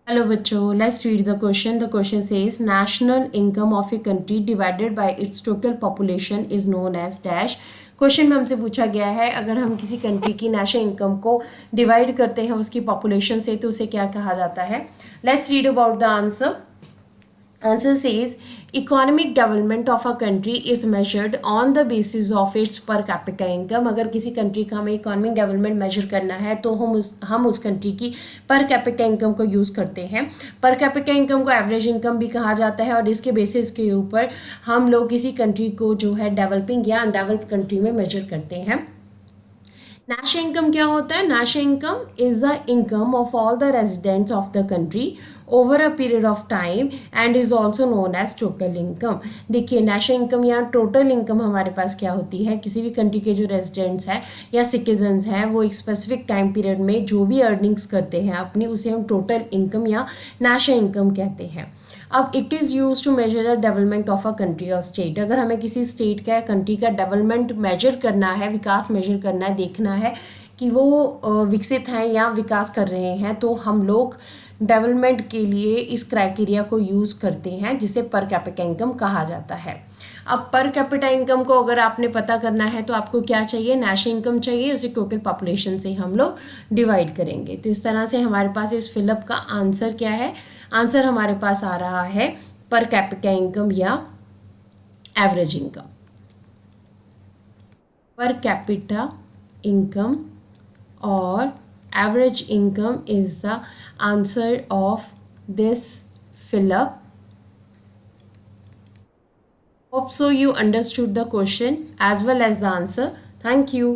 Hello बच्चों, let's read the question. The question says national income of a country divided by its total population is known as dash. Question में हमसे पूछा गया है अगर हम किसी कंट्री की नेशनल इनकम को डिवाइड करते हैं उसकी पॉपुलेशन से तो उसे क्या कहा जाता है. Let's read about the answer. Answer says economic development of a country is measured on the basis of its per capita income. अगर किसी कंट्री का हमें इकोनॉमिक डेवलपमेंट मेजर करना है तो हम उस कंट्री की पर कैपिटा इनकम को यूज़ करते हैं. पर कैपिटा इनकम को एवरेज इनकम भी कहा जाता है और इसके बेसिस के ऊपर हम लोग किसी कंट्री को जो है डेवलपिंग या अनडेवलप्ड कंट्री में मेजर करते हैं. नेशनल इनकम क्या होता है? National income is the income of all the residents of the country over a period of time and is also known as total income. देखिए नेशनल इनकम या total income हमारे पास क्या होती है, किसी भी कंट्री के जो रेजिडेंट्स हैं या सिटीजन्स हैं वो एक स्पेसिफिक टाइम पीरियड में जो भी अर्निंग्स करते हैं अपनी, उसे हम टोटल इनकम या नेशनल इनकम कहते हैं. अब it is use to measure the development of a country और स्टेट. अगर हमें किसी स्टेट का या कंट्री का डेवलपमेंट मेजर करना है, विकास मेजर करना है, देखना है कि वो विकसित हैं या विकास कर रहे हैं, तो हम लोग डेवलपमेंट के लिए इस क्राइटेरिया को यूज़ करते हैं जिसे पर कैपिटा इनकम कहा जाता है. अब पर कैपिटा इनकम को अगर आपने पता करना है तो आपको क्या चाहिए, नेशनल इनकम चाहिए, उसे टोटल पॉपुलेशन से हम लोग डिवाइड करेंगे. तो इस तरह से हमारे पास इस फिलअप का आंसर क्या है, आंसर हमारे पास आ रहा है पर कैपिटा इनकम या average income. Per capita income और average income is the answer of this fill up. Hope so you understood the question as well as the answer. Thank you.